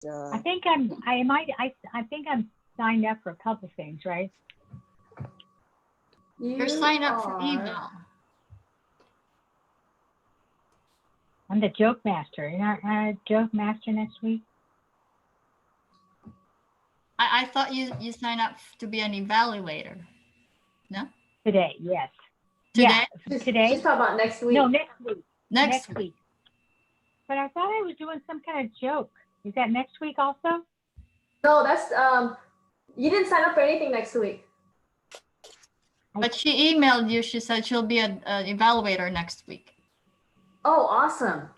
I think I'm signed up for a couple things, right? You're signed up for email. I'm the joke master. You're not a joke master next week? I thought you signed up to be an evaluator. No? Today, yes. Today? Yeah, today. She's talking about next week. No, next week. Next week. But I thought I was doing some kind of joke. Is that next week also? No, that's you didn't sign up for anything next week. But she emailed you. She said she'll be an evaluator next week. Oh, awesome.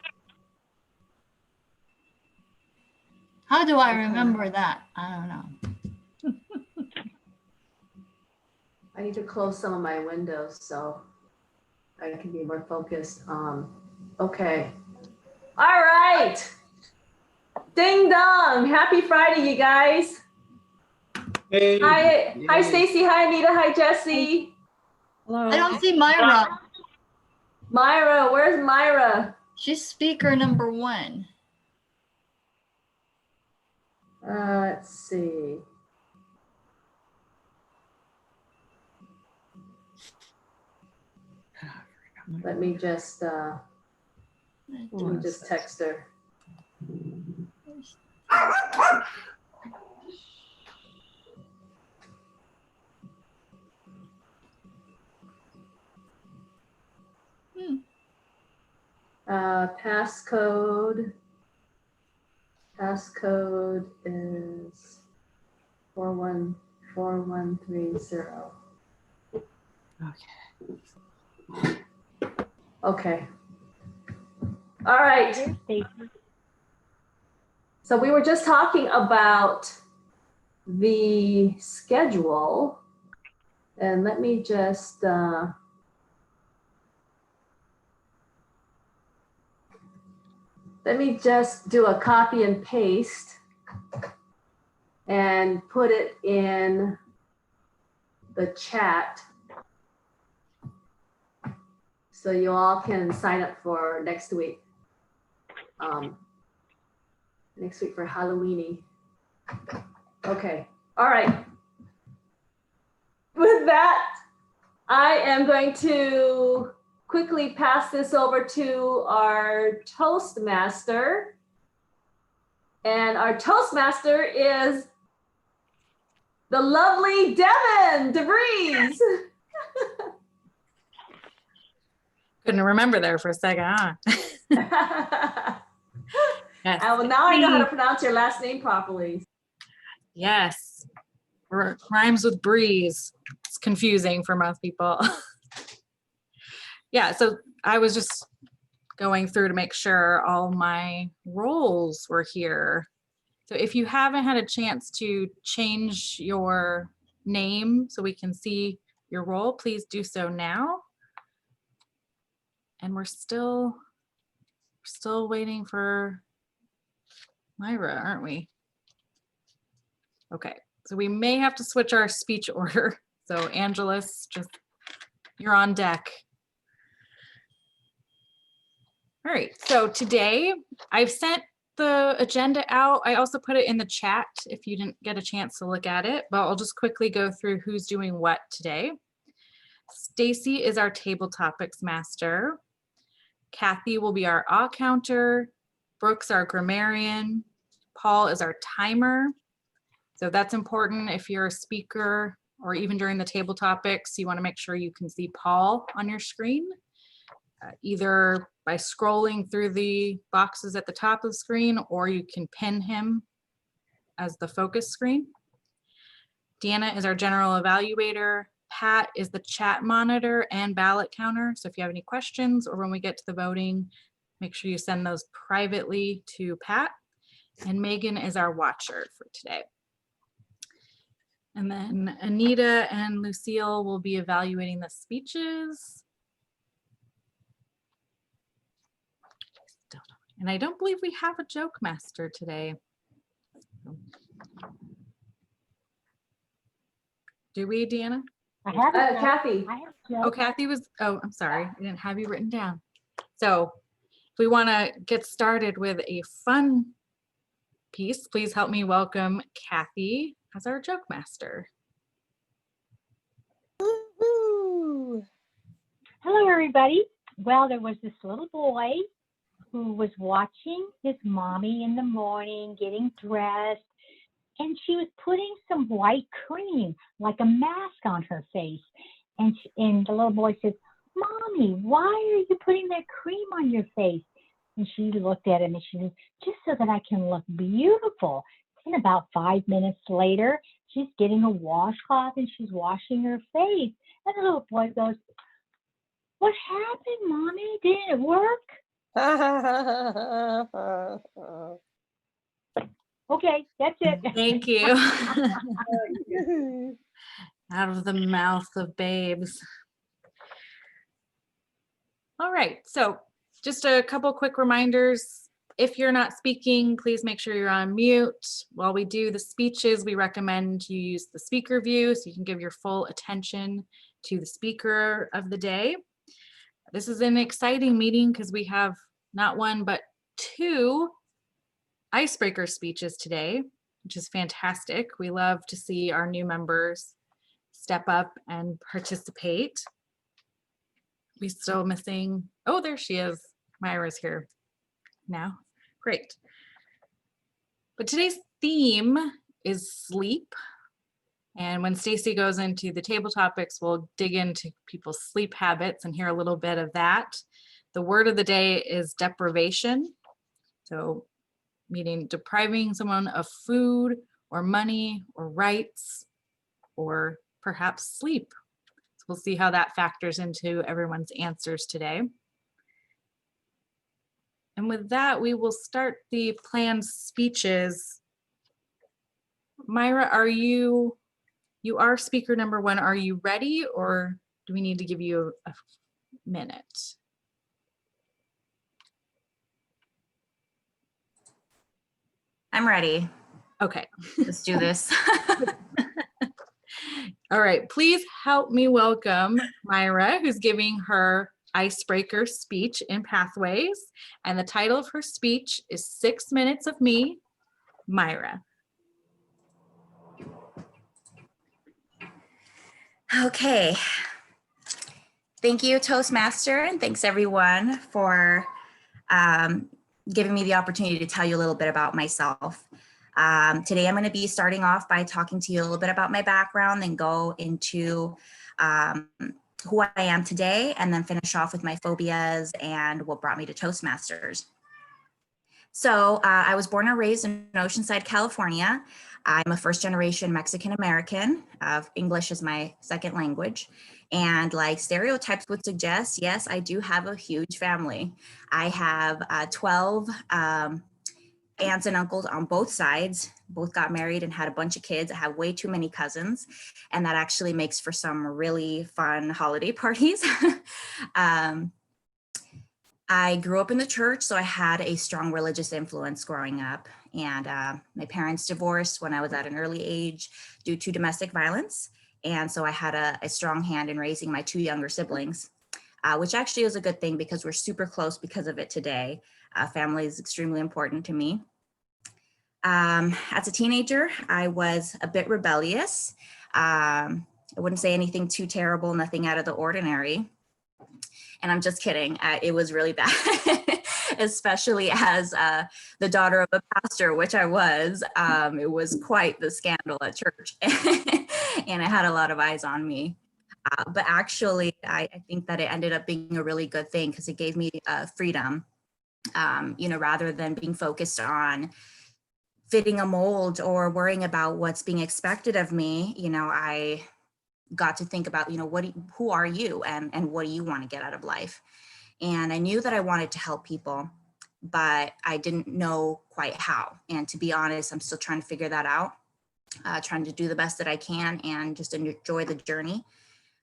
How do I remember that? I don't know. I need to close some of my windows so I can be more focused. Okay. All right. Ding dong. Happy Friday, you guys. Hey. Hi, Stacy. Hi, Anita. Hi, Jesse. Hello. I don't see Myra. Myra, where's Myra? She's speaker number 1. Let's see. Let me just text her. Passcode is 414130. Okay. All right. So we were just talking about the schedule, and let me just do a copy and paste and put it in the chat so you all can sign up for next week. Next week for Halloweeny. Okay, all right. With that, I am going to quickly pass this over to our Toastmaster. And our Toastmaster is the lovely Devin DeVries. Couldn't remember there for a second, huh? Yes. Well, now I know how to pronounce your last name properly. Yes. Rhymes with breeze. It's confusing for most people. Yeah, so I was just going through to make sure all my roles were here. So if you haven't had a chance to change your name so we can see your role, please do so now. And we're still waiting for Myra, aren't we? Okay, so we may have to switch our speech order. So Angelus, just you're on deck. All right, so today I've sent the agenda out. I also put it in the chat if you didn't get a chance to look at it, but I'll just quickly go through who's doing what today. Stacy is our table topics master. Kathy will be our ah counter. Brooks, our grammarian. Paul is our timer. So that's important if you're a speaker or even during the table topics, you want to make sure you can see Paul on your screen, either by scrolling through the boxes at the top of the screen, or you can pin him as the focus screen. Deanna is our general evaluator. Pat is the chat monitor and ballot counter. So if you have any questions or when we get to the voting, make sure you send those privately to Pat. And Megan is our watcher for today. And then Anita and Lucille will be evaluating the speeches. And I don't believe we have a joke master today. Do we, Deanna? I have Kathy. Oh, Kathy was, oh, I'm sorry. I didn't have you written down. So if we want to get started with a fun piece, please help me welcome Kathy as our joke master. Woo-hoo. Hello, everybody. Well, there was this little boy who was watching his mommy in the morning getting dressed, and she was putting some white cream, like a mask, on her face. And the little boy says, "Mommy, why are you putting that cream on your face?" And she looked at him and she said, "Just so that I can look beautiful." And about 5 minutes later, she's getting a washcloth and she's washing her face. And the little boy goes, "What happened, Mommy? Didn't it work?" Okay, that's it. Thank you. Out of the mouth of babes. All right, so just a couple quick reminders. If you're not speaking, please make sure you're on mute. While we do the speeches, we recommend you use the speaker view so you can give your full attention to the speaker of the day. This is an exciting meeting because we have not one, but 2 icebreaker speeches today, which is fantastic. We love to see our new members step up and participate. We still missing, oh, there she is. Myra's here now. Great. But today's theme is sleep. And when Stacy goes into the table topics, we'll dig into people's sleep habits and hear a little bit of that. The word of the day is deprivation. So meaning depriving someone of food or money or rights or perhaps sleep. So we'll see how that factors into everyone's answers today. And with that, we will start the planned speeches. Myra, you are speaker number 1. Are you ready, or do we need to give you a minute? I'm ready. Okay. Let's do this. All right, please help me welcome Myra, who's giving her icebreaker speech in Pathways. And the title of her speech is 6 Minutes of Me, Myra. Okay. Thank you, Toastmaster, and thanks everyone for giving me the opportunity to tell you a little bit about myself. Today I'm going to be starting off by talking to you a little bit about my background, then go into who I am today, and then finish off with my phobias and what brought me to Toastmasters. So I was born and raised in Oceanside, California. I'm a first-generation Mexican-American. English is my second language. And like stereotypes would suggest, yes, I do have a huge family. I have 12 aunts and uncles on both sides. Both got married and had a bunch of kids. I have way too many cousins, and that actually makes for some really fun holiday parties. I grew up in the church, so I had a strong religious influence growing up. And my parents divorced when I was at an early age due to domestic violence. And so I had a strong hand in raising my 2 younger siblings, which actually is a good thing because we're super close because of it today. Family is extremely important to me. As a teenager, I was a bit rebellious. I wouldn't say anything too terrible, nothing out of the ordinary. And I'm just kidding. It was really bad, especially as the daughter of a pastor, which I was. It was quite the scandal at church, and I had a lot of eyes on me. But actually, I think that it ended up being a really good thing because it gave me freedom, rather than being focused on fitting a mold or worrying about what's being expected of me. I got to think about, who are you and what do you want to get out of life? And I knew that I wanted to help people, but I didn't know quite how. And to be honest, I'm still trying to figure that out, trying to do the best that I can and just enjoy the journey.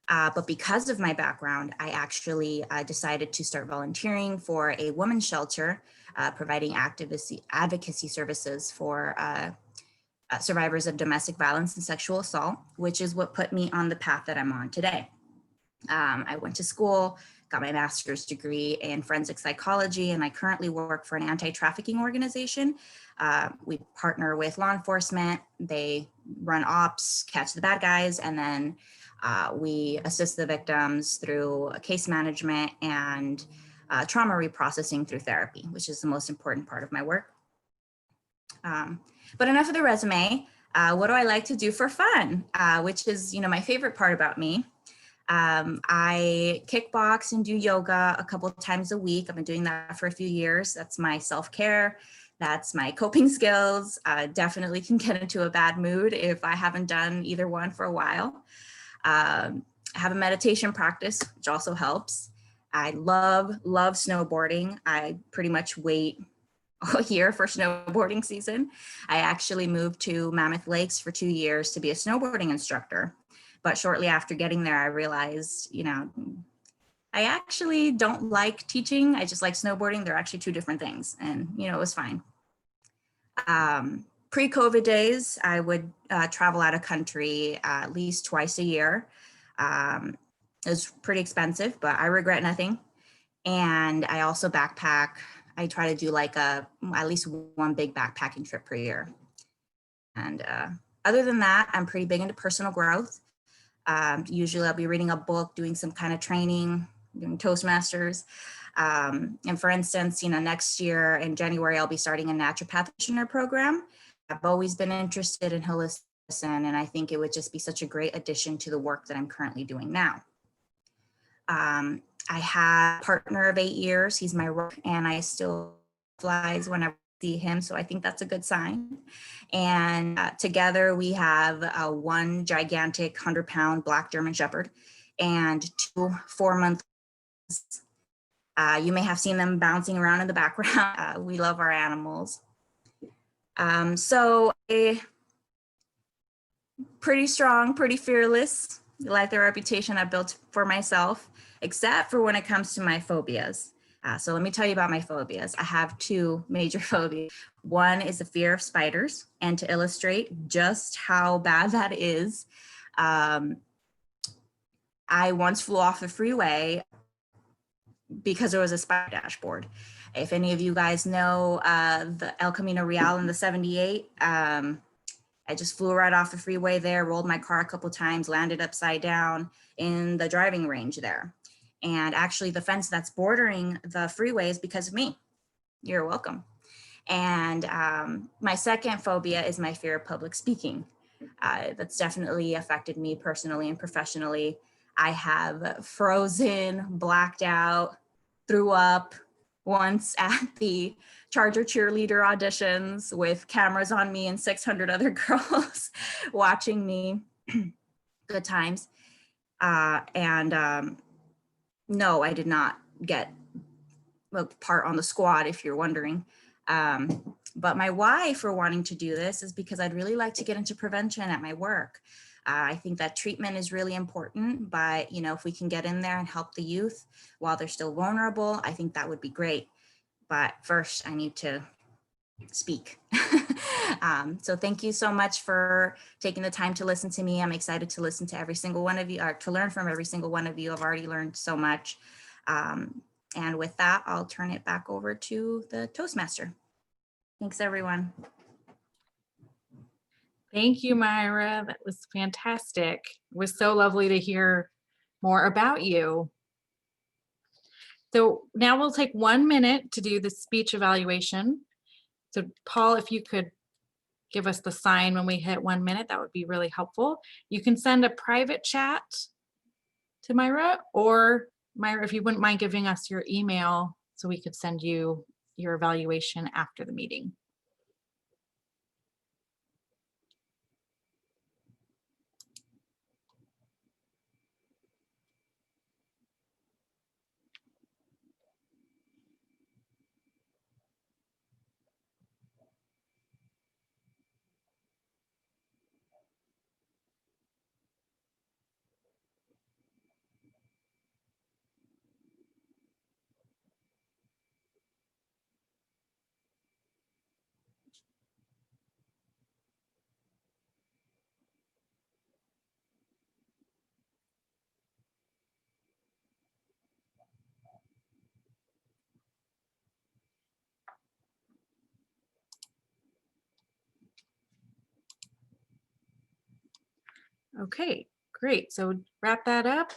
But because of my background, I actually decided to start volunteering for a women's shelter, providing advocacy services for survivors of domestic violence and sexual assault, which is what put me on the path that I'm on today. I went to school, got my master's degree in forensic psychology, and I currently work for an anti-trafficking organization We partner with law enforcement. They run ops, catch the bad guys, and then we assist the victims through case management and trauma reprocessing through therapy, which is the most important part of my work. But enough of the resume. What do I like to do for fun? Which is, my favorite part about me. I kickbox and do yoga a couple of times a week. I've been doing that for a few years. That's my self-care. That's my coping skills. Definitely can get into a bad mood if I haven't done either one for a while. I have a meditation practice, which also helps. I love snowboarding. I pretty much wait a year for snowboarding season. I actually moved to Mammoth Lakes for 2 years to be a snowboarding instructor. But shortly after getting there, I realized, I actually don't like teaching. I just like snowboarding. They're actually two different things. And, it was fine. Pre-COVID days, I would travel out of country at least twice a year. It was pretty expensive, but I regret nothing. And I also backpack. I try to do at least one big backpacking trip per year. And other than that, I'm pretty big into personal growth. Usually I'll be reading a book, doing some kind of training, doing Toastmasters. And for instance, next year in January, I'll be starting a naturopath practitioner program. I've always been interested in holistic medicine, and I think it would just be such a great addition to the work that I'm currently doing now. I have a partner of 8 years. He's my rock, and I still flies when I see him. So I think that's a good sign. And together we have one gigantic 100-pound black German Shepherd and 2 4-month. You may have seen them bouncing around in the background. We love our animals. So pretty strong, pretty fearless. I like the reputation I built for myself, except for when it comes to my phobias. So let me tell you about my phobias. I have 2 major phobias. One is the fear of spiders. And to illustrate just how bad that is, I once flew off the freeway because there was a spider dashboard. If any of you guys know the El Camino Real in the 78, I just flew right off the freeway there, rolled my car a couple times, landed upside down in the driving range there. And actually the fence that's bordering the freeway is because of me. You're welcome. And my second phobia is my fear of public speaking. That's definitely affected me personally and professionally. I have frozen, blacked out, threw up once at the Charger cheerleader auditions with cameras on me and 600 other girls watching me. Good times. No, I did not get a part on the squad, if you're wondering. But my why for wanting to do this is because I'd really like to get into prevention at my work. I think that treatment is really important, but if we can get in there and help the youth while they're still vulnerable, I think that would be great. But first I need to speak. So thank you so much for taking the time to listen to me. I'm excited to listen to every single one of you, or to learn from every single one of you. I've already learned so much. And with that, I'll turn it back over to the Toastmaster. Thanks, everyone. Thank you, Myra. That was fantastic. It was so lovely to hear more about you. So now we'll take 1 minute to do the speech evaluation. So Paul, if you could give us the sign when we hit 1 minute, that would be really helpful. You can send a private chat to Myra, or Myra, if you wouldn't mind giving us your email so we could send you your evaluation after the meeting. Okay, great. So wrap that up.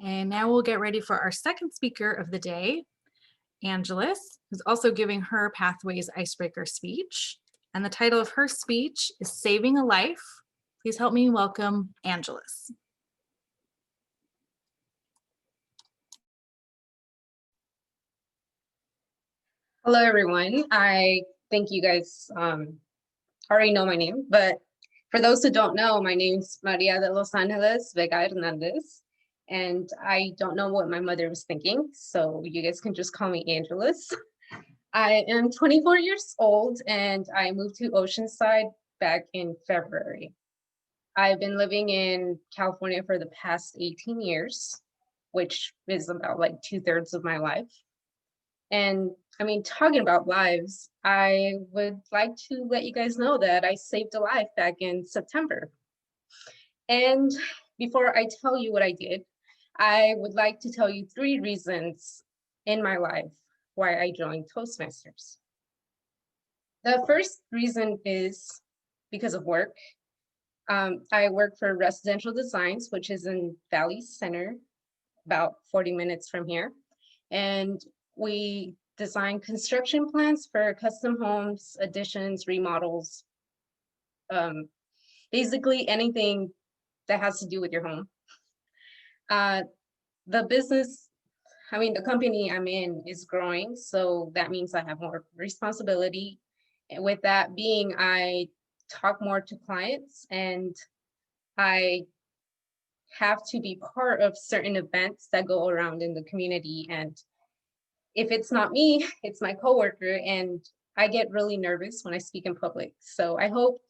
And now we'll get ready for our second speaker of the day, Angeles, who's also giving her Pathways Icebreaker speech. And the title of her speech is Saving a Life. Please help me welcome Angeles. Hello, everyone. I think you guys already know my name, but for those who don't know, my name's Maria de Los Angeles Vega Hernandez, and I don't know what my mother was thinking, so you guys can just call me Angeles. I am 24 years old, and I moved to Oceanside back in February. I've been living in California for the past 18 years, which is about like 2/3 of my life. And I mean, talking about lives, I would like to let you guys know that I saved a life back in September. And before I tell you what I did, I would like to tell you 3 reasons in my life why I joined Toastmasters. The first reason is because of work. I work for Residential Designs, which is in Valley Center, about 40 minutes from here. And we design construction plans for custom homes, additions, remodels, basically anything that has to do with your home. The business, I mean, the company I'm in is growing, so that means I have more responsibility. And with that being, I talk more to clients and I have to be part of certain events that go around in the community. And if it's not me, it's my coworker, and I get really nervous when I speak in public. So I hope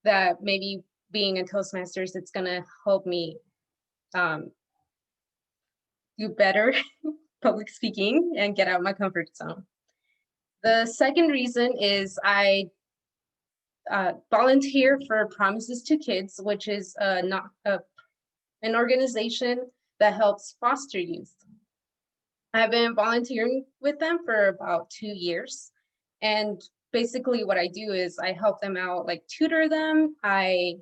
that maybe being in Toastmasters, it's gonna help me do better public speaking and get out of my comfort zone. The second reason is I volunteer for Promises to Kids, which is an organization that helps foster youth. I've been volunteering with them for about 2 years. And basically what I do is I help them out, like tutor them. I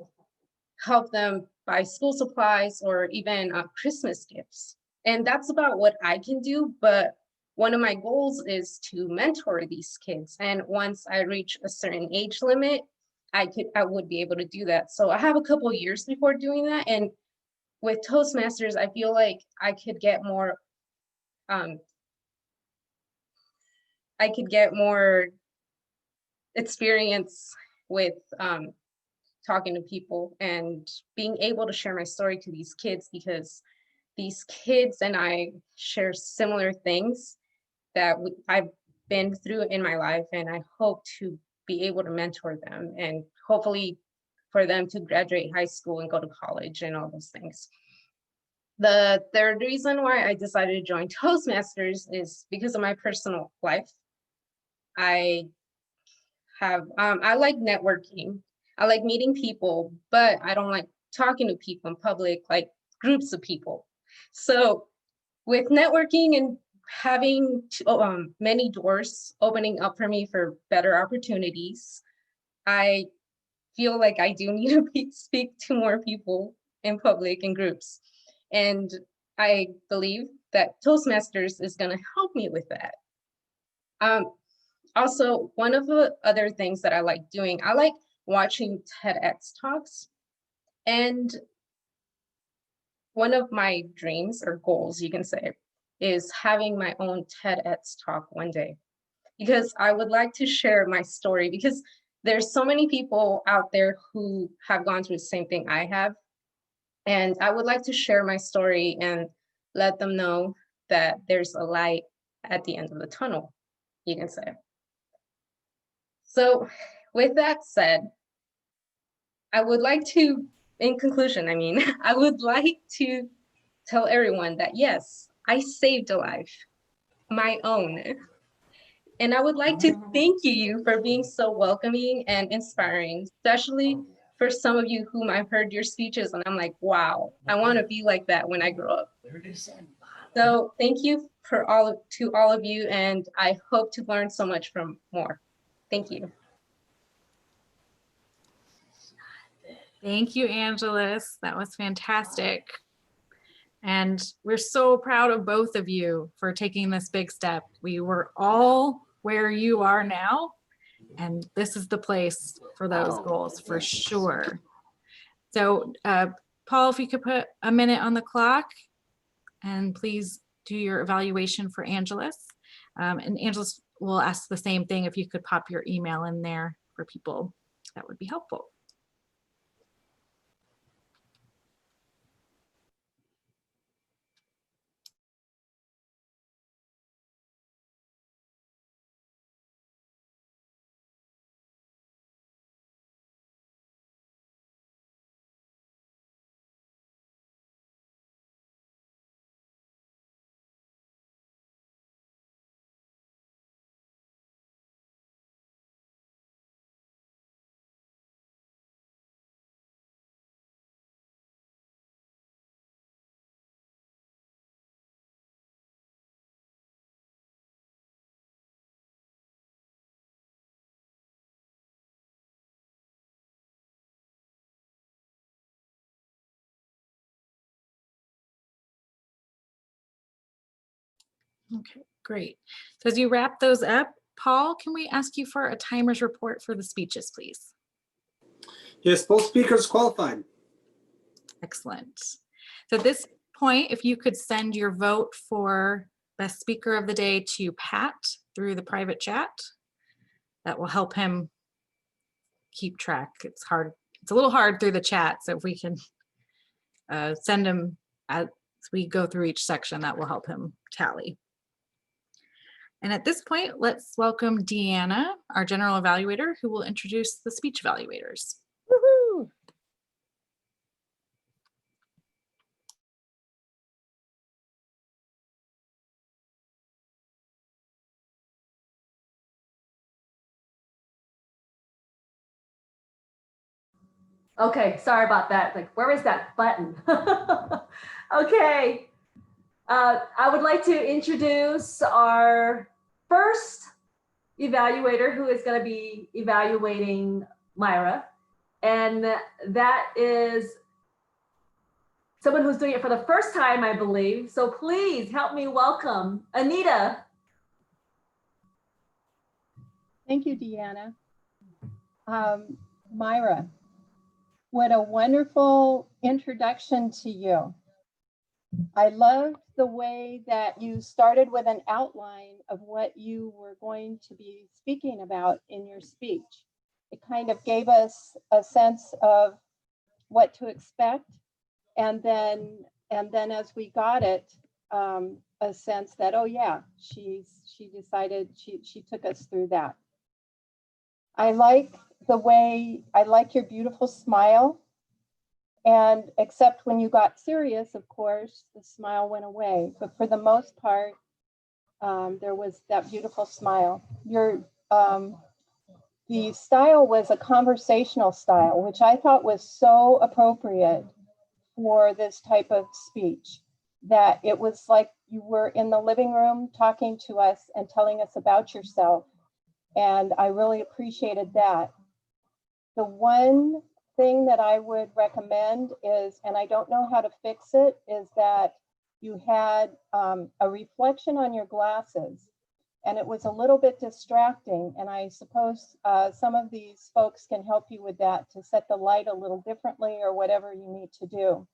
help them buy school supplies or even Christmas gifts. And that's about what I can do. But one of my goals is to mentor these kids. And once I reach a certain age limit, I would be able to do that. So I have a couple years before doing that. And with Toastmasters, I feel like I could get more experience with talking to people and being able to share my story to these kids, because these kids and I share similar things that I've been through in my life, and I hope to be able to mentor them and hopefully for them to graduate high school and go to college and all those things. The third reason why I decided to join Toastmasters is because of my personal life. I like networking. I like meeting people, but I don't like talking to people in public, like groups of people. So with networking and having many doors opening up for me for better opportunities, I feel like I do need to speak to more people in public and groups. And I believe that Toastmasters is going to help me with that. Also, one of the other things that I like doing, I like watching TEDx talks. And one of my dreams or goals, you can say, is having my own TEDx talk one day, because I would like to share my story, because there's so many people out there who have gone through the same thing I have. And I would like to share my story and let them know that there's a light at the end of the tunnel, you can say. So with that said, I would like to, in conclusion, I would like to tell everyone that yes, I saved a life, my own. And I would like to thank you for being so welcoming and inspiring, especially for some of you whom I've heard your speeches and I'm like, wow, I want to be like that when I grow up. So thank you to all of you, and I hope to learn so much from more. Thank you. Thank you, Angelus. That was fantastic. And we're so proud of both of you for taking this big step. We were all where you are now, and this is the place for those goals for sure. So Paul, if you could put a minute on the clock, and please do your evaluation for Angelus. And Angelus will ask the same thing. If you could pop your email in there for people, that would be helpful. Okay, great. So as you wrap those up, Paul, can we ask you for a timer's report for the speeches, please? Yes, both speakers qualified. Excellent. So at this point, if you could send your vote for best speaker of the day to Pat through the private chat, that will help him keep track. It's hard. It's a little hard through the chat. So if we can send him as we go through each section, that will help him tally. And at this point, let's welcome Deanna, our general evaluator, who will introduce the speech evaluators. Woohoo! Okay, sorry about that. Like, where is that button? Okay. I would like to introduce our first evaluator who is going to be evaluating Myra. And that is someone who's doing it for the first time, I believe. So please help me welcome Anita. Thank you, Deanna. Myra, what a wonderful introduction to you. I loved the way that you started with an outline of what you were going to be speaking about in your speech. It kind of gave us a sense of what to expect. And then as we got it, a sense that, oh yeah, she decided, she took us through that. I like your beautiful smile. And except when you got serious, of course, the smile went away. But for the most part, there was that beautiful smile. The style was a conversational style, which I thought was so appropriate for this type of speech, that it was like you were in the living room talking to us and telling us about yourself. And I really appreciated that. The one thing that I would recommend is, and I don't know how to fix it, is that you had a reflection on your glasses, and it was a little bit distracting. And I suppose some of these folks can help you with that, to set the light a little differently or whatever you need to do.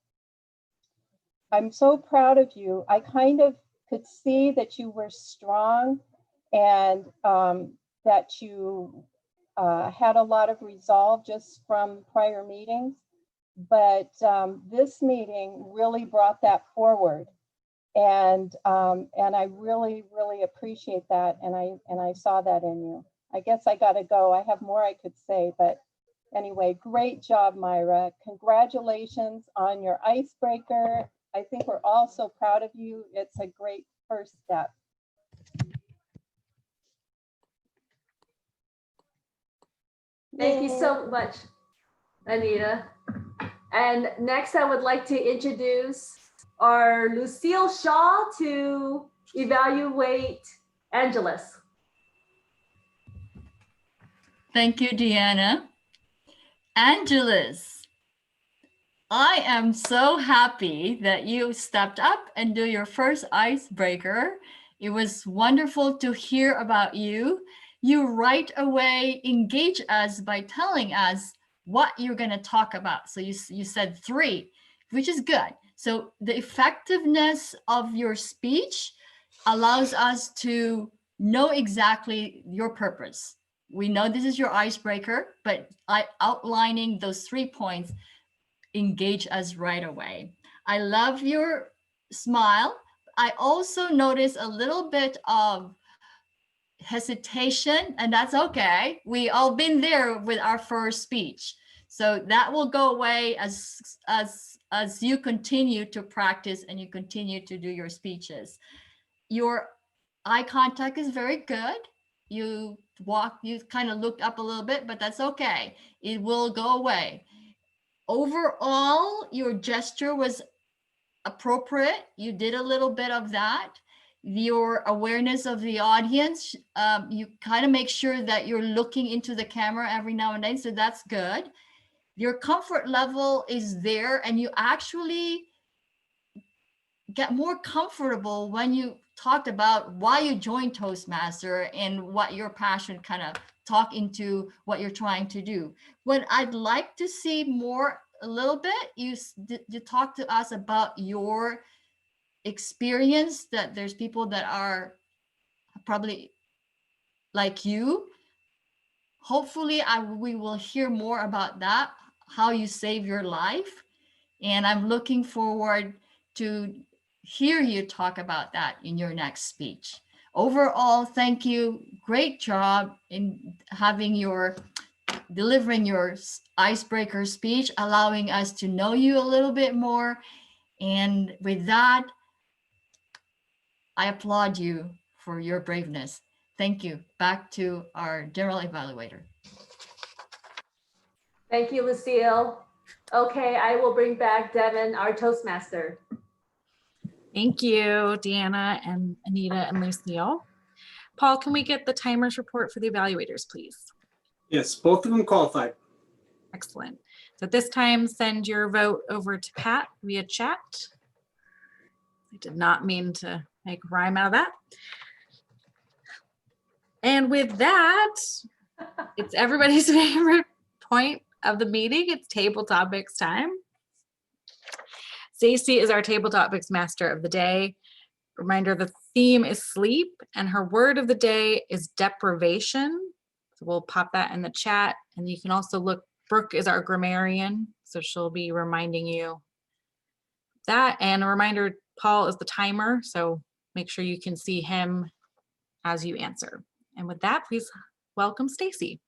I'm so proud of you. I kind of could see that you were strong, and that you had a lot of resolve just from prior meetings, but this meeting really brought that forward, and I really appreciate that, and I saw that in you. I guess I got to go. I have more I could say, but anyway, great job, Myra. Congratulations on your icebreaker. I think we're all so proud of you. It's a great first step. Thank you so much, Anita. And next, I would like to introduce our Lucille Shaw to evaluate Angelus. Thank you, Deanna. Angelus, I am so happy that you stepped up and do your first icebreaker. It was wonderful to hear about you. You right away engage us by telling us what you're going to talk about. So you said 3, which is good. So the effectiveness of your speech allows us to know exactly your purpose. We know this is your icebreaker, but outlining those 3 points engage us right away. I love your smile. I also noticed a little bit of hesitation, and that's okay. We all been there with our first speech. So that will go away as you continue to practice and you continue to do your speeches. Your eye contact is very good. You kind of looked up a little bit, but that's okay. It will go away. Overall, your gesture was appropriate. You did a little bit of that. Your awareness of the audience, you kind of make sure that you're looking into the camera every now and then, so that's good. Your comfort level is there, and you actually get more comfortable when you talked about why you joined Toastmaster and what your passion kind of talk into what you're trying to do. What I'd like to see more a little bit, you talk to us about your experience, that there's people that are probably like you. Hopefully we will hear more about that, how you save your life. And I'm looking forward to hear you talk about that in your next speech. Overall, thank you. Great job in delivering your icebreaker speech, allowing us to know you a little bit more. And with that, I applaud you for your braveness. Thank you. Back to our general evaluator. Thank you, Lucille. Okay, I will bring back Devin, our Toastmaster. Thank you, Deanna and Anita and Lucille. Paul, can we get the timers report for the evaluators, please? Yes, both of them qualified. Excellent. So at this time, send your vote over to Pat via chat. I did not mean to make a rhyme out of that. And with that, it's everybody's favorite point of the meeting. It's table topics time. Stacy is our table topics master of the day. Reminder, the theme is sleep, and her word of the day is deprivation. So we'll pop that in the chat. And you can also look, Brooke is our grammarian, so she'll be reminding you that. And a reminder, Paul is the timer, so make sure you can see him as you answer. And with that, please welcome Stacy.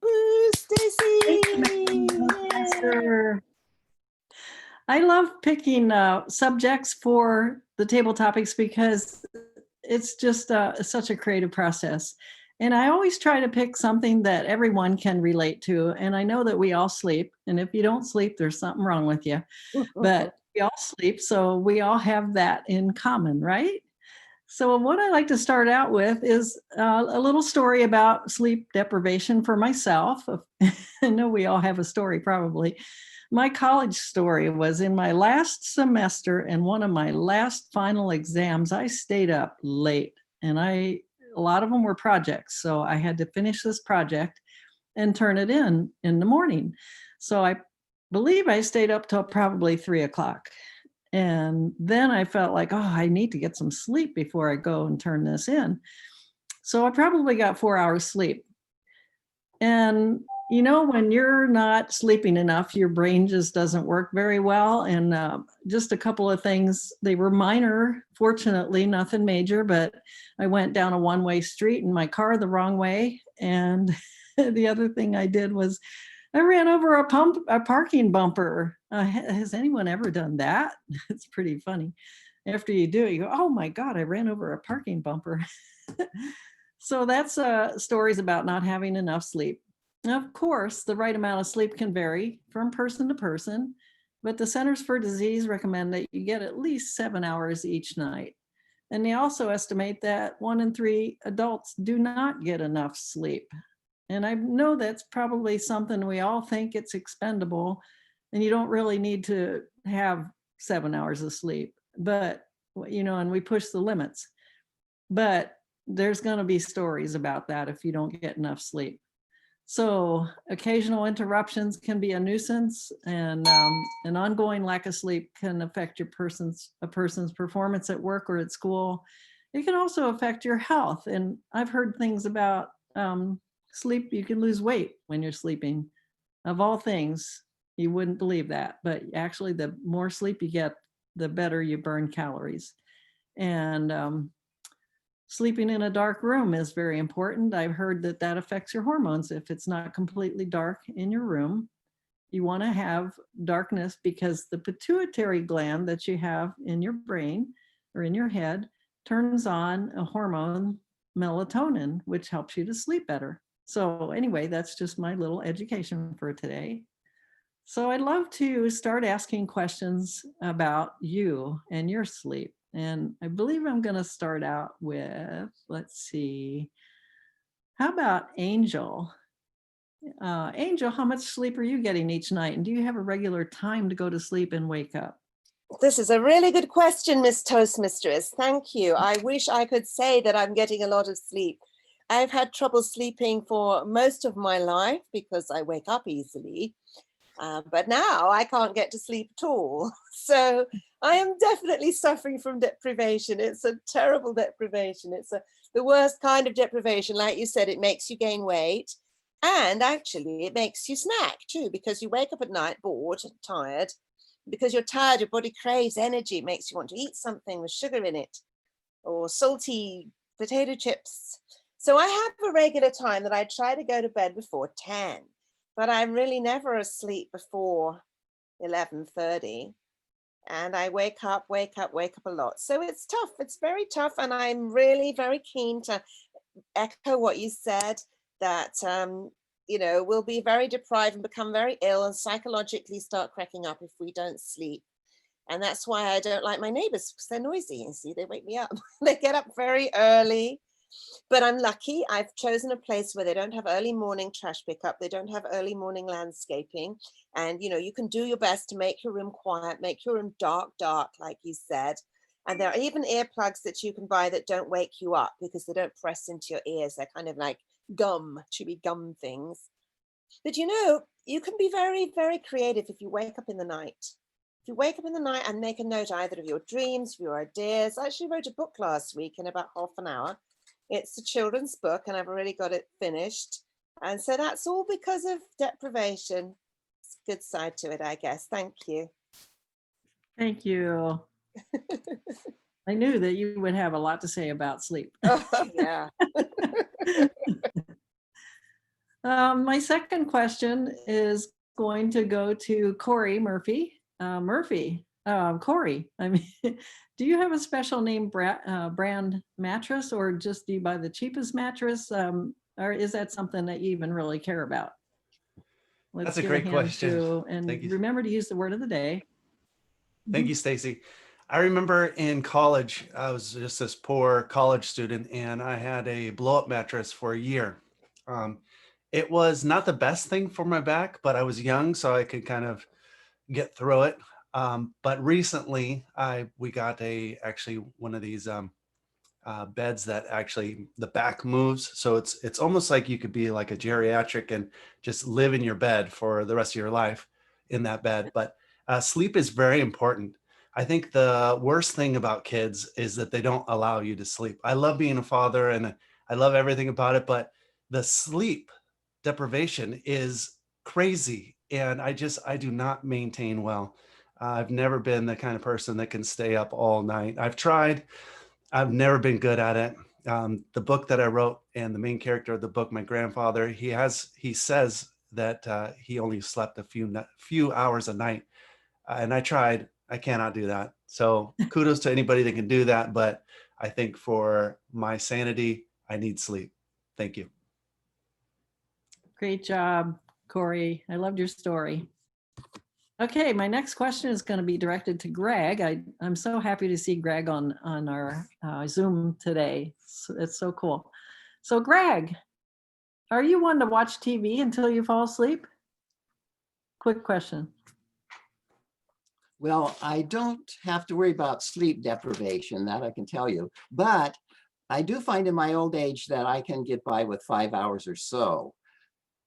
Woo, Stacy! I love picking subjects for the table topics because it's just such a creative process. And I always try to pick something that everyone can relate to. And I know that we all sleep. And if you don't sleep, there's something wrong with you. But we all sleep, so we all have that in common, right? So what I like to start out with is a little story about sleep deprivation for myself. I know we all have a story probably. My college story was in my last semester and one of my last final exams. I stayed up late, and a lot of them were projects. So I had to finish this project and turn it in the morning. So I believe I stayed up till probably 3 o'clock. And then I felt like, oh, I need to get some sleep before I go and turn this in. So I probably got 4 hours sleep. And you know, when you're not sleeping enough, your brain just doesn't work very well. And just a couple of things, they were minor, fortunately, nothing major, but I went down a one-way street in my car the wrong way. And the other thing I did was I ran over a parking bumper. Has anyone ever done that? It's pretty funny. After you do it, you go, oh my God, I ran over a parking bumper. So that's stories about not having enough sleep. Of course, the right amount of sleep can vary from person to person, but the Centers for Disease recommend that you get at least 7 hours each night. And they also estimate that 1 in 3 adults do not get enough sleep. And I know that's probably something we all think it's expendable, and you don't really need to have 7 hours of sleep, but, and we push the limits. But there's going to be stories about that if you don't get enough sleep. So occasional interruptions can be a nuisance, and an ongoing lack of sleep can affect a person's performance at work or at school. It can also affect your health. And I've heard things about sleep. You can lose weight when you're sleeping. Of all things, you wouldn't believe that, but actually the more sleep you get, the better you burn calories. And sleeping in a dark room is very important. I've heard that that affects your hormones. If it's not completely dark in your room, you want to have darkness, because the pituitary gland that you have in your brain or in your head turns on a hormone, melatonin, which helps you to sleep better. So anyway, that's just my little education for today. So I'd love to start asking questions about you and your sleep. And I believe I'm going to start out with, let's see, how about Angel? Angel, how much sleep are you getting each night? And do you have a regular time to go to sleep and wake up? This is a really good question, Miss Toastmistress. Thank you. I wish I could say that I'm getting a lot of sleep. I've had trouble sleeping for most of my life because I wake up easily. But now I can't get to sleep at all. So I am definitely suffering from deprivation. It's a terrible deprivation. It's the worst kind of deprivation. Like you said, it makes you gain weight. And actually, it makes you snack too, because you wake up at night bored, tired. Because you're tired, your body craves energy. It makes you want to eat something with sugar in it or salty potato chips. So I have a regular time that I try to go to bed before 10. But I'm really never asleep before 11:30. And I wake up a lot. So it's tough. It's very tough. And I'm really very keen to echo what you said, that, we'll be very deprived and become very ill and psychologically start cracking up if we don't sleep. And that's why I don't like my neighbors, because they're noisy. You see, they wake me up. They get up very early. But I'm lucky. I've chosen a place where they don't have early morning trash pickup. They don't have early morning landscaping. And, you can do your best to make your room quiet, make your room dark, like you said. And there are even earplugs that you can buy that don't wake you up because they don't press into your ears. They're kind of like gum, chewy gum things. But, you can be very, very creative if you wake up in the night. If you wake up in the night and make a note either of your dreams, of your ideas. I actually wrote a book last week in about half an hour. It's a children's book and I've already got it finished. And so that's all because of deprivation. It's a good side to it, I guess. Thank you. Thank you. I knew that you would have a lot to say about sleep. Oh, yeah. My second question is going to go to Corey Murphy. Corey, do you have a special name brand mattress, or just do you buy the cheapest mattress? Or is that something that you even really care about? That's a great question. And remember to use the word of the day. Thank you, Stacy. I remember in college, I was just this poor college student, and I had a blow-up mattress for a year. It was not the best thing for my back, but I was young, so I could kind of get through it. But recently, we got actually one of these beds that actually the back moves, so it's almost like you could be like a geriatric and just live in your bed for the rest of your life in that bed. But sleep is very important. I think the worst thing about kids is that they don't allow you to sleep. I love being a father and I love everything about it, but the sleep deprivation is crazy, and I do not maintain well. I've never been the kind of person that can stay up all night. I've tried. I've never been good at it. The book that I wrote, and the main character of the book, my grandfather, he says that he only slept a few hours a night. And I tried. I cannot do that. So kudos to anybody that can do that. But I think for my sanity, I need sleep. Thank you. Great job, Corey. I loved your story. Okay, my next question is going to be directed to Greg. I'm so happy to see Greg on our Zoom today. It's so cool. So Greg, Are you one to watch TV until you fall asleep? Quick question. Well, I don't have to worry about sleep deprivation, that I can tell you. But I do find in my old age that I can get by with 5 hours or so.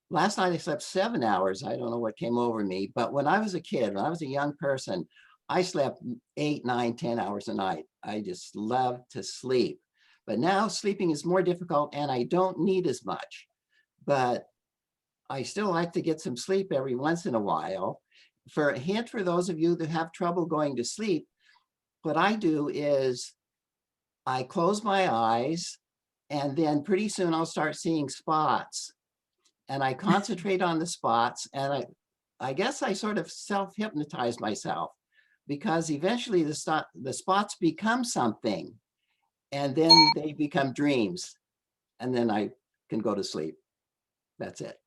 Last night I slept 7 hours. I don't know what came over me. But when I was a kid, when I was a young person, I slept 8, 9, 10 hours a night. I just love to sleep. But now sleeping is more difficult and I don't need as much. But I still like to get some sleep every once in a while. For a hint for those of you that have trouble going to sleep, what I do is I close my eyes and then pretty soon I'll start seeing spots and I concentrate on the spots and I guess I sort of self-hypnotize myself because eventually the spots become something and then they become dreams and then I can go to sleep. That's it.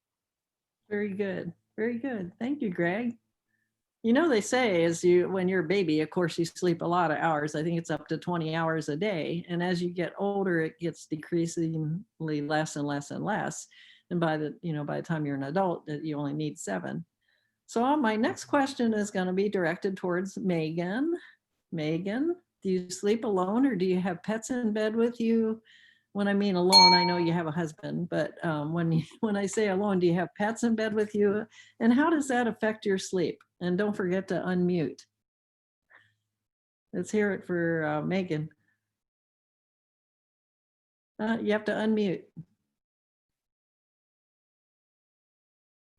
Very good. Very good. Thank you, Greg. You know, they say when you're a baby, of course, you sleep a lot of hours. I think it's up to 20 hours a day. And as you get older, it gets decreasingly less and less and less. And by the time you're an adult, you only need 7. So my next question is going to be directed towards Megan. Megan, do you sleep alone or do you have pets in bed with you? When I mean alone, I know you have a husband, but when I say alone, do you have pets in bed with you? And how does that affect your sleep? And don't forget to unmute. Let's hear it for Megan. You have to unmute.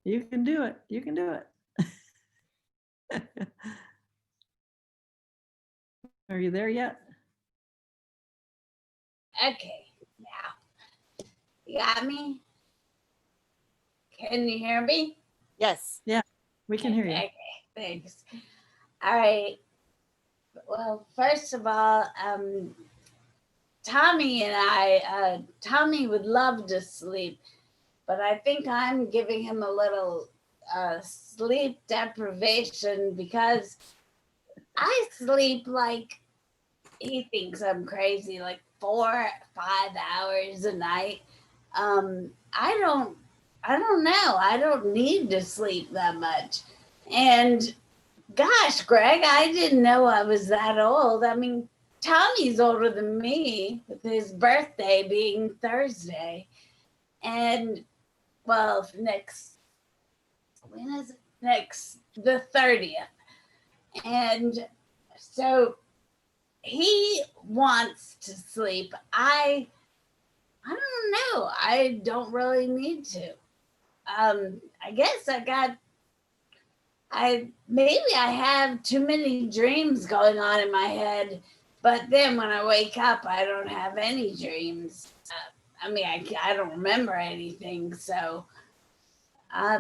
You can do it. You can do it. Are you there yet? Okay, now you got me. Can you hear me? Yes. Yeah, we can hear you. Okay, thanks. All right. Well, first of all, Tommy and I, Tommy would love to sleep, but I think I'm giving him a little sleep deprivation because I sleep like he thinks I'm crazy, like 4, 5 hours a night. I don't know. I don't need to sleep that much. And gosh, Greg, I didn't know I was that old. I mean, Tommy's older than me, with his birthday being Thursday. And well, when is it? The 30th. And so he wants to sleep. I don't know. I don't really need to. I guess maybe I have too many dreams going on in my head, but then when I wake up, I don't have any dreams. I don't remember anything, so I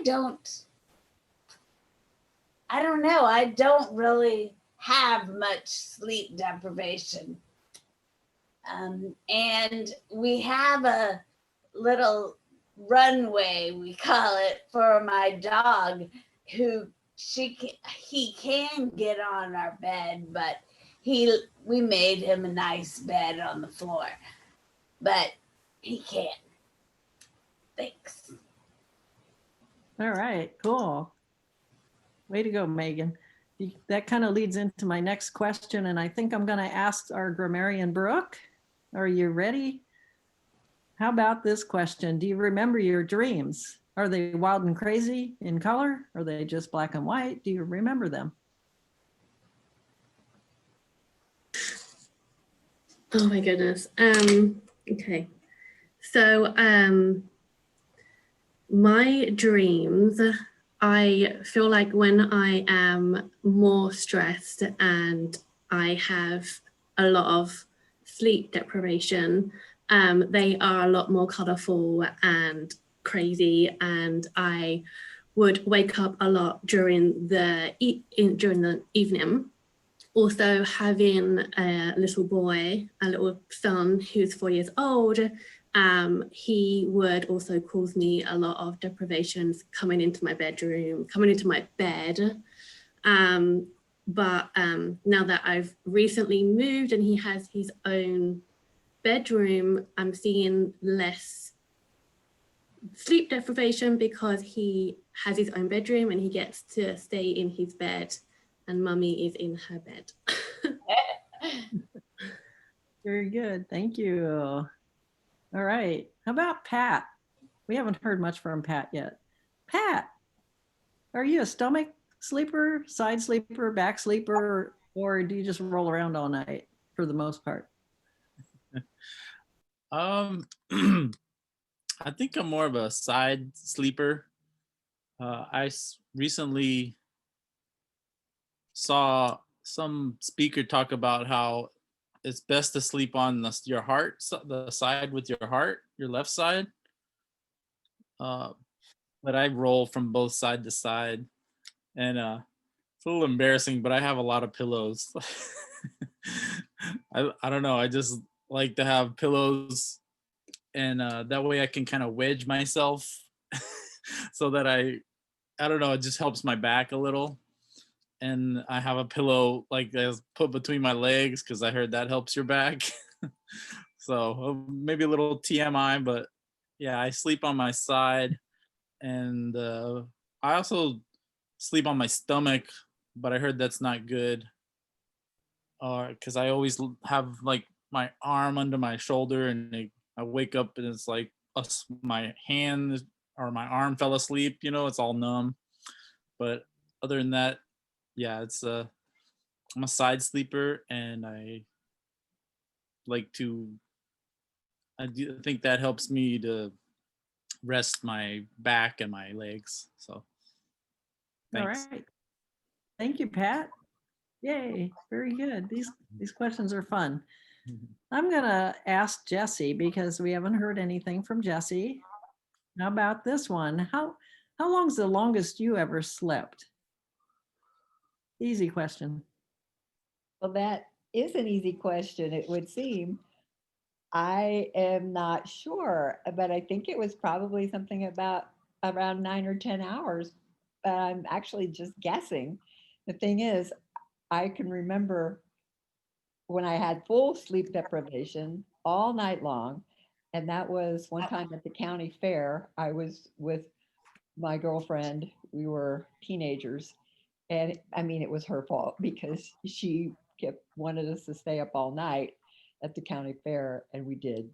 don't know. I don't really have much sleep deprivation. And we have a little runway, we call it, for my dog who he can get on our bed, but we made him a nice bed on the floor, but he can't. Thanks. All right, cool. Way to go, Megan. That kind of leads into my next question, and I think I'm going to ask our grammarian Brooke. Are you ready? How about this question? Do you remember your dreams? Are they wild and crazy in color? Are they just black and white? Do you remember them? Oh my goodness. Okay. So my dreams, I feel like when I am more stressed and I have a lot of sleep deprivation, they are a lot more colorful and crazy, and I would wake up a lot during the evening. Also, having a little boy, a little son who's 4 years old, he would also cause me a lot of deprivations coming into my bedroom, coming into my bed. But now that I've recently moved and he has his own bedroom, I'm seeing less sleep deprivation because he has his own bedroom and he gets to stay in his bed and mummy is in her bed. Very good. Thank you. All right. How about Pat? We haven't heard much from Pat yet. Pat, are you a stomach sleeper, side sleeper, back sleeper, or do you just roll around all night for the most part? I think I'm more of a side sleeper. I recently saw some speaker talk about how it's best to sleep on your heart, the side with your heart, your left side. But I roll from both side to side, and it's a little embarrassing, but I have a lot of pillows. I don't know. I just like to have pillows, and that way I can kind of wedge myself so that I don't know. It just helps my back a little. And I have a pillow like that's put between my legs because I heard that helps your back. So maybe a little TMI, but yeah, I sleep on my side, and I also sleep on my stomach, but I heard that's not good. Because I always have like my arm under my shoulder, and I wake up and it's like my hand or my arm fell asleep. You know, it's all numb. But other than that, yeah, I'm a side sleeper, and I like to. I do think that helps me to rest my back and my legs. So, thanks. All right. Thank you, Pat. Yay, very good. These questions are fun. I'm gonna ask Jesse because we haven't heard anything from Jesse. How about this one? How long's the longest you ever slept? Easy question. Well, that is an easy question, it would seem. I am not sure, but I think it was probably something about around 9 or 10 hours. But I'm actually just guessing. The thing is, I can remember when I had full sleep deprivation all night long. And that was one time at the county fair. I was with my girlfriend. We were teenagers. And I mean, it was her fault because she wanted us to stay up all night at the county fair, and we did.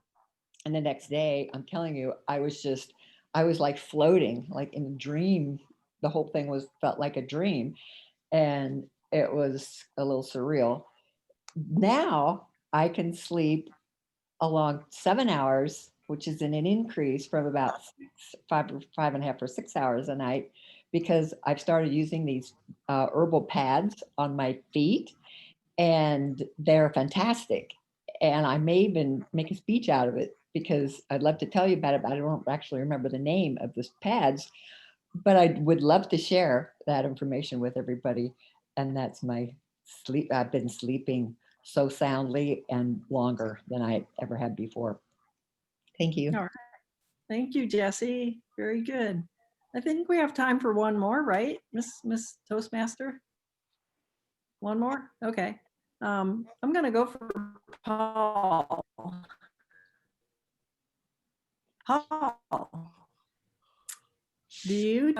And the next day, I'm telling you, I was like floating, like in a dream. The whole thing felt like a dream, and it was a little surreal. Now I can sleep along 7 hours, which is an increase from about 5.5 or 6 hours a night, because I've started using these herbal pads on my feet, and they're fantastic. And I may even make a speech out of it because I'd love to tell you about it, but I don't actually remember the name of the pads. But I would love to share that information with everybody. And that's my sleep. I've been sleeping so soundly and longer than I ever had before. Thank you. All right. Thank you, Jesse. Very good. I think we have time for one more, right, Miss Toastmaster? One more? Okay. I'm gonna go for Paul. Paul, do you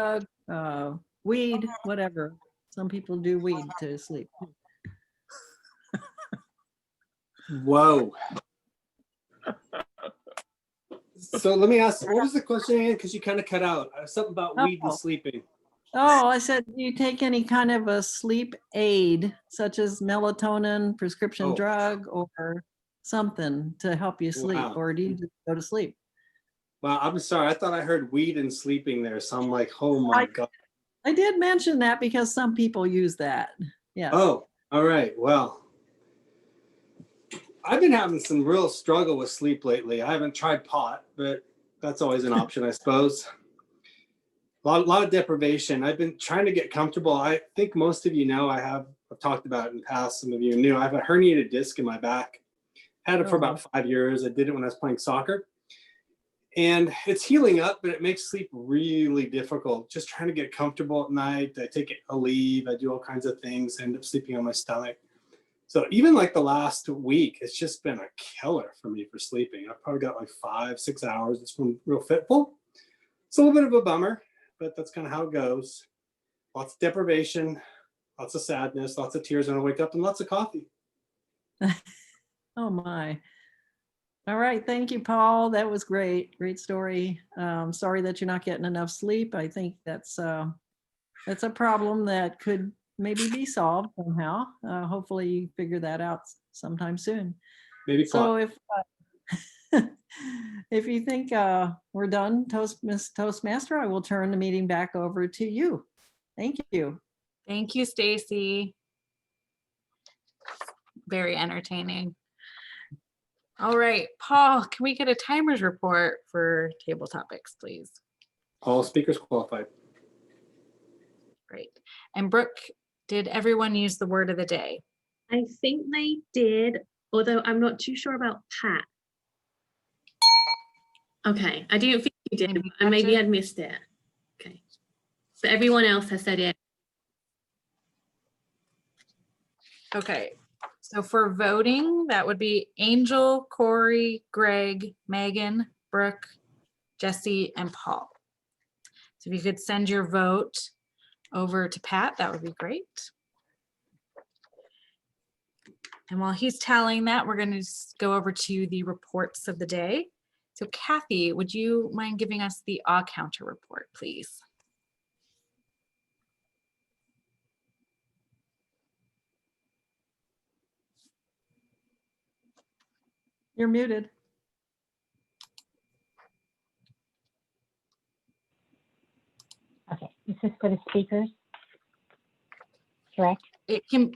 weed, whatever? Some people do weed to sleep. Whoa. So let me ask, what was the question again? Because you kind of cut out. Something about weed and sleeping. Oh, I said, do you take any kind of a sleep aid, such as melatonin, prescription drug, or something to help you sleep? Wow. Or do you just go to sleep? Wow, I'm sorry. I thought I heard weed and sleeping there. So I'm like, oh my God. I did mention that because some people use that. Yeah. Oh, all right. Well, I've been having some real struggle with sleep lately. I haven't tried pot, but that's always an option, I suppose. A lot of deprivation. I've been trying to get comfortable. I think most of you know I've talked about it in the past. Some of you knew I have a herniated disc in my back. Had it for about 5 years. I did it when I was playing soccer. And it's healing up, but it makes sleep really difficult. Just trying to get comfortable at night. I take a leave. I do all kinds of things. I end up sleeping on my stomach. So even like the last week, it's just been a killer for me for sleeping. I've probably got like 5-6 hours. It's been real fitful. It's a little bit of a bummer, but that's kind of how it goes. Lots of deprivation, lots of sadness, lots of tears when I wake up, and lots of coffee. Oh my. All right, thank you, Paul. That was great. Great story. Sorry that you're not getting enough sleep. I think that's a problem that could maybe be solved somehow. Hopefully you figure that out sometime soon. Maybe So plot. if you think we're done, Miss Toastmaster, I will turn the meeting back over to you. Thank you. Thank you, Stacy. Very entertaining. All right, Paul, can we get a timers report for table topics, please? All speakers qualified. Great. And Brooke, did everyone use the word of the day? I think they did, although I'm not too sure about Pat. Okay, I didn't think you did, and maybe I'd missed it. Okay, but everyone else has said it. Okay, so for voting, that would be Angel, Corey, Greg, Megan, Brooke, Jesse, and Paul. So if you could send your vote over to Pat, that would be great. And while he's tallying that, we're going to go over to the reports of the day. So Kathy, would you mind giving us the counter report, please? You're muted. Okay, this is for the speakers, correct? It can,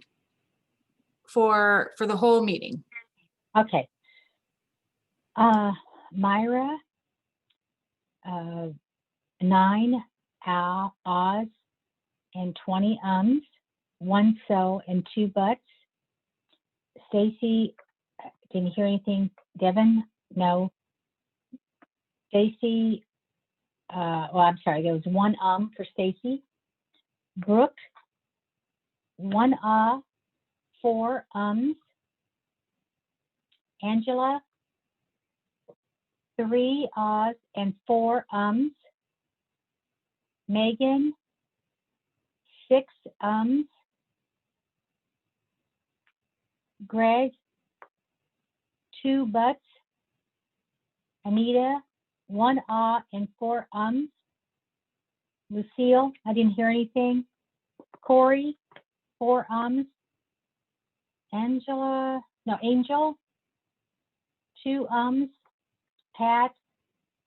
for the whole meeting. Okay. Myra, 9 ahs and 20 ums, 1 so and 2 buts. Stacy, didn't hear anything. Devin, no. Stacy, well, I'm sorry, there was 1 for Stacy. Brooke, 1 ah, 4 ums. Angela, 3 ahs and 4 ums. Megan, 6 ums. Greg, 2 buts. Anita, 1 ah and 4 ums. Lucille, I didn't hear anything. Corey, 4 ums. Angel, 2 ums. Pat,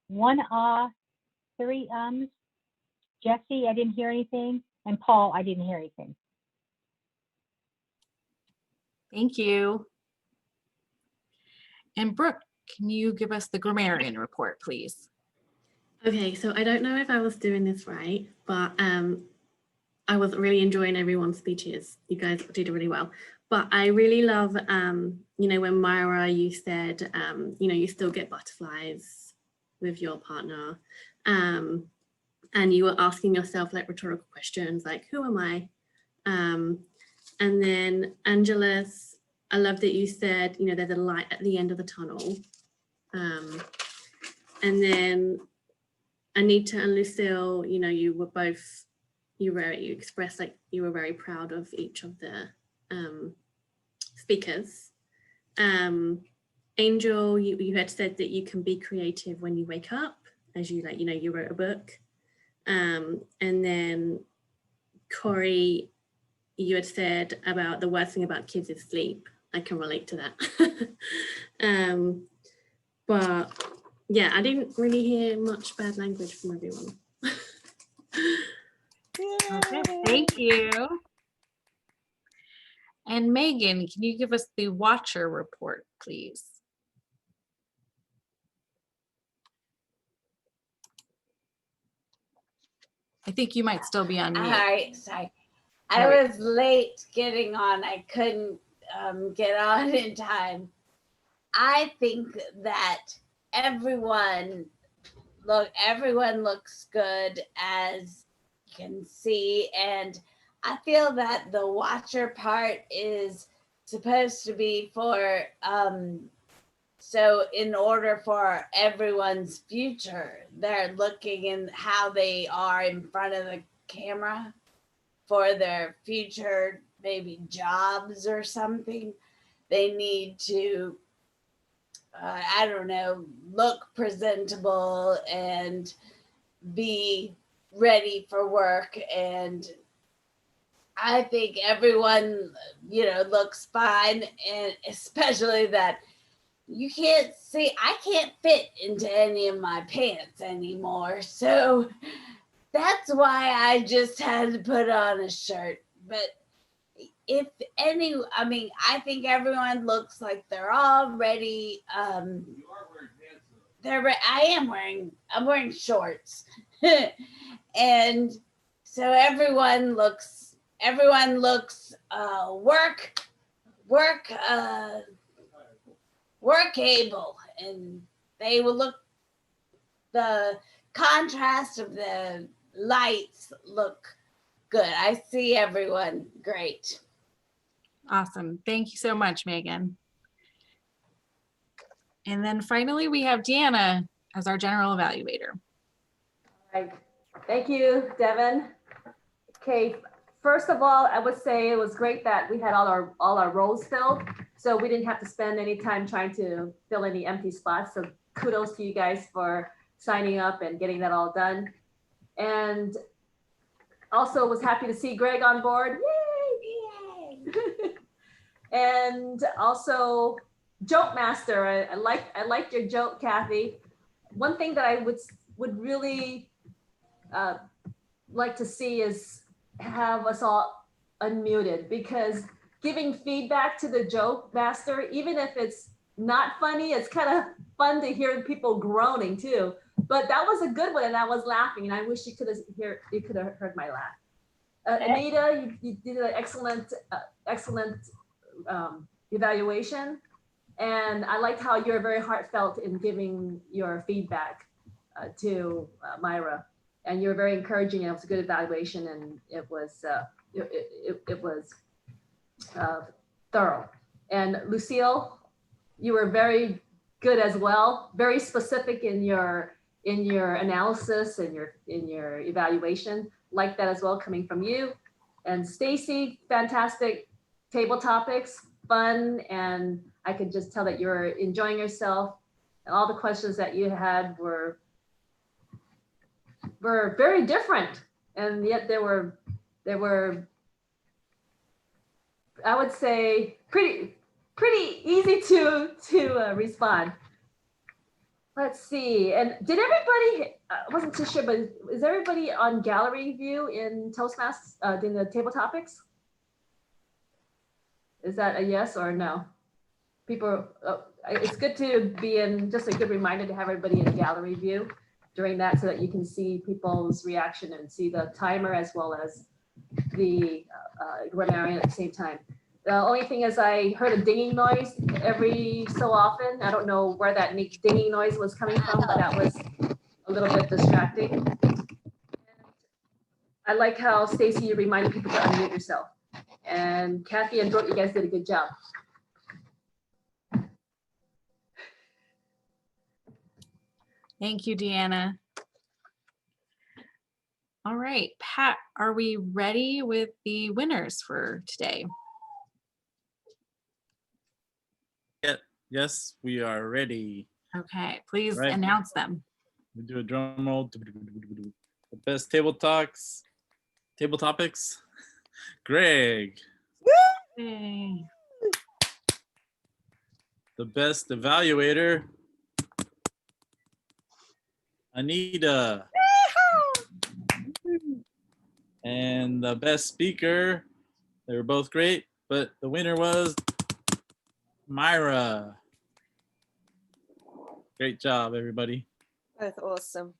1 ah, 3 ums. Jesse, I didn't hear anything. And Paul, I didn't hear anything. Thank you. And Brooke, can you give us the grammarian report, please? Okay, so I don't know if I was doing this right, but I was really enjoying everyone's speeches. You guys did really well. But I really love, you know, when Myra, you said, you know, you still get butterflies with your partner. And you were asking yourself like rhetorical questions like, who am I? And then Angela's, I love that you said, you know, there's a light at the end of the tunnel. And then Anita and Lucille, you know, you were both, you expressed like you were very proud of each of the speakers. Angel, you had said that you can be creative when you wake up, as you like, you know, you wrote a book. And then Corey, you had said about the worst thing about kids is sleep. I can relate to that. But yeah, I didn't really hear much bad language from everyone. Okay, thank you. And Megan, can you give us the watcher report, please? I think you might still be on mute. All right, sorry. I There we was late getting on. I couldn't get on in time. I think that everyone looks good, as you can see, and I feel that the watcher part is supposed to be for So in order for everyone's future, they're looking in how they are in front of the camera for their future, maybe jobs or something. They need to, I don't know, look presentable and be ready for work. And I think everyone, looks fine. And especially that you can't see, I can't fit into any of my pants anymore. So that's why I just had to put on a shirt. But if any, I think everyone looks like they're all ready. I'm wearing shorts. And so everyone looks work able, and they will look, the contrast of the lights look good. I see everyone great. Awesome. Thank you so much, Megan. And then finally, we have Deanna as our general evaluator. Right. Thank you, Devin. Okay, first of all, I would say it was great that we had all our roles filled, so we didn't have to spend any time trying to fill any empty spots. So kudos to you guys for signing up and getting that all done. And also was happy to see Greg on board. Yay! Yay! And also Joke Master. I liked your joke, Kathy. One thing that I would really like to see is have us all unmuted, because giving feedback to the Joke Master, even if it's not funny, it's kind of fun to hear people groaning too. But that was a good one, and I was laughing, and I wish you could have heard my laugh. Anita, you did an excellent evaluation, and I liked how you're very heartfelt in giving your feedback to Myra, and you're very encouraging. And it was a good evaluation, and it was thorough. And Lucille, you were very good as well, very specific in your analysis and in your evaluation. Like that as well, coming from you. And Stacy, fantastic table topics, fun, and I could just tell that you're enjoying yourself. And all the questions that you had were very different, and yet they were I would say pretty easy to respond. Let's see. And did everybody, I wasn't too sure, but is everybody on gallery view in Toastmasters, in the table topics? Is that a yes or a no? People, it's good to be in, just a good reminder to have everybody in gallery view during that, so that you can see people's reaction and see the timer as well as the grammarian at the same time. The only thing is I heard a dinging noise every so often. I don't know where that dinging noise was coming from, but that was a little bit distracting. I like how Stacy, you reminded people to unmute yourself. And Kathy and Brooke, you guys did a good job. Thank you, Deanna. All right, Pat, are we ready with the winners for today? Yes, we are ready. Okay, please Right. announce them. We do a drum roll. The best table topics, Greg. Yay. The best evaluator, Anita. And the best speaker, they were both great, but the winner was Myra. Great job, everybody. Both awesome.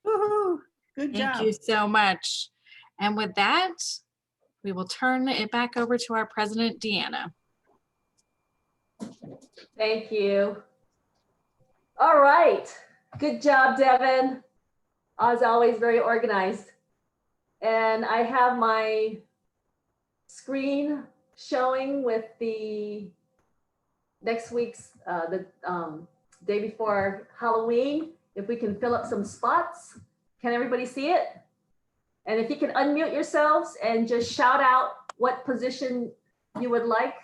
Woohoo! Good job. Thank you so much. And with that, we will turn it back over to our president, Deanna. Thank you. All right. Good job, Devin. As always, very organized. And I have my screen showing with the next week's, the day before Halloween, if we can fill up some spots. Can everybody see it? And if you can unmute yourselves and just shout out what position you would like,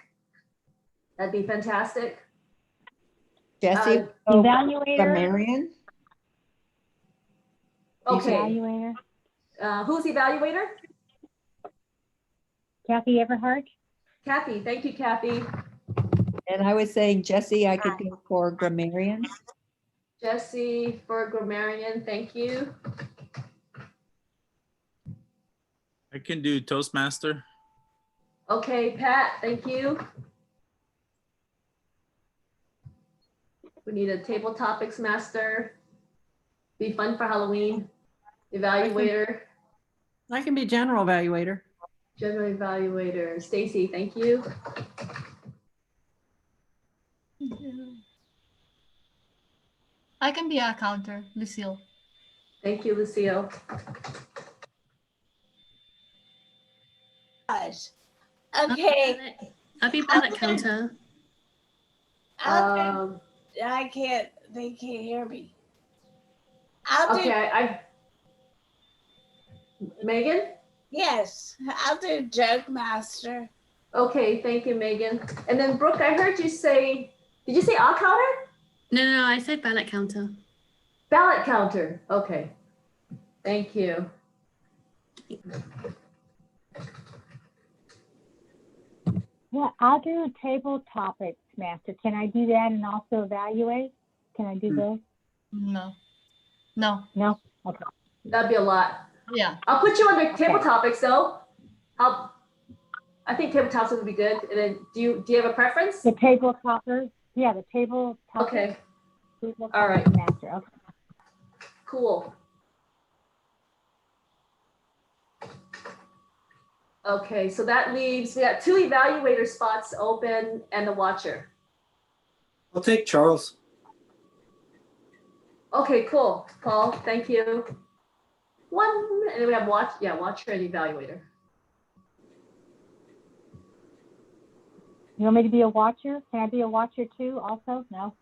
that'd be fantastic. Jesse, Evaluator. grammarian. Okay. Evaluator. Who's evaluator? Kathy Everhart. Kathy, thank you, Kathy. And I was saying, Jesse, I could go for grammarian. Jesse for grammarian, thank you. I can do Toastmaster. Okay, Pat, thank you. We need a table topics master. Be fun for Halloween. Evaluator. I can be general evaluator. General evaluator. Stacy, thank you. I can be a counter, Lucille. Thank you, Lucille. Gosh. Okay. I'll be ballot counter. I can't, they can't hear me. I'll do. Okay, Megan? Yes, I'll do joke master. Okay, thank you, Megan. And then Brooke, I heard you say, did you say all counter? No, I said ballot counter. Ballot counter, okay. Thank you. Yeah, I'll do a table topics master. Can I do that and also evaluate? Can I do both? No. No. No? Okay. That'd be a lot. Yeah. I'll put you under table Okay. topics though. I think table topics would be good. And then do you have a preference? The table toppers? Yeah, the table topics. Okay. Table All right. topics master. Okay. Cool. Okay, so that leaves, we got 2 evaluator spots open and the watcher. I'll take Charles. Okay, cool. Paul, thank you. And then we have watcher and evaluator. You want me to be a watcher? Can I be a watcher too also? No?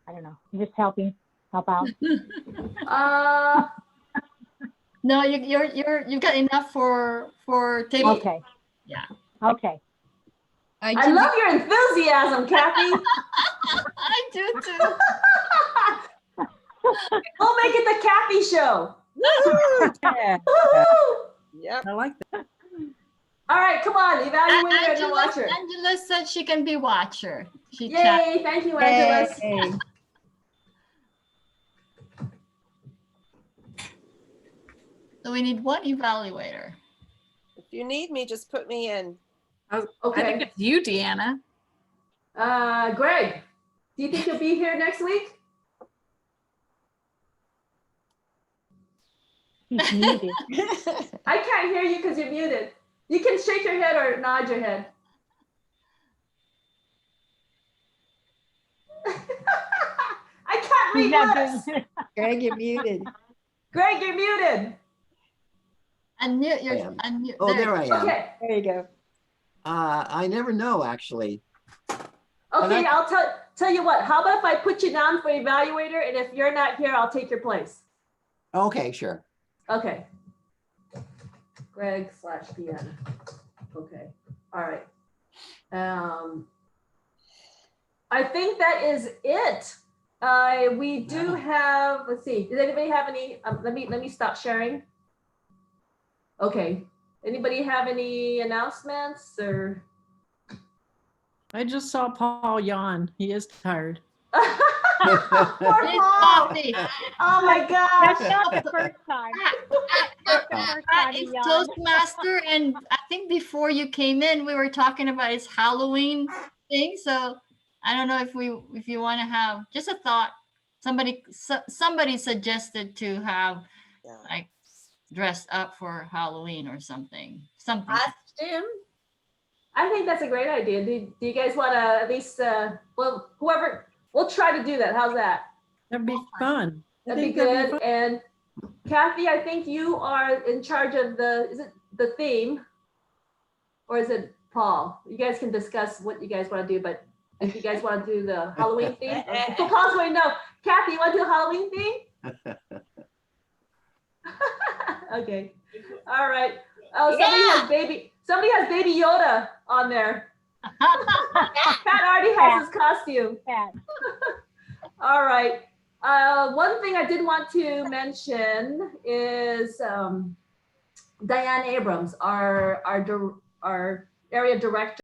I don't know. I'm just help out. No, you've got enough for table. Okay. Yeah. Okay. I love your enthusiasm, Kathy. I do too. We'll make it the Kathy show. Yeah. Woo-hoo! Yep. I like that. All right, come on, evaluator and the watcher. Angela said she can be watcher. She Yay, thank you, Angeles. Yay. So we need one evaluator. If you need me, just put me in. I Okay. think it's you, Deanna. Greg, do you think you'll be here next week? He's muted. I can't hear you because you're muted. You can shake your head or nod your head. I can't He's read not lips. doing it. Greg, you're muted. Greg, you're muted. Unmute your I am. unmute. Oh, there I am. Okay. There you go. I never know, actually. Okay, I'll tell you what. How about if I put you down for evaluator, and if you're not here, I'll take your place. Okay, sure. Okay. Greg / Deanna. Okay. All right. I think that is it. We do have. Let's see. Does anybody have any? Let me stop sharing. Okay. Anybody have any announcements or? I just saw Paul yawn. He is tired. Poor Paul. Coffee. Oh my gosh. That's not the first time. Not the first time he It's yawned. Toastmaster, and I think before you came in, we were talking about his Halloween thing. So I don't know if you want to have just a thought. Somebody suggested to have like dressed up for Halloween or something. Costume? I think that's a great idea. Do you guys want to at least, well, whoever, we'll try to do that. How's that? That'd be fun. I That'd be think that'd good. fun. And Kathy, I think you are in charge of is it the theme? Or is it Paul? You guys can discuss what you guys want to do, but If you guys want to do the Halloween theme. Possibly no. Kathy, you want to do a Halloween theme? Okay. All right. Oh, somebody has baby Yoda on there. Pat already has his costume. All right. One thing I did want to mention is Diane Abrams, our area director.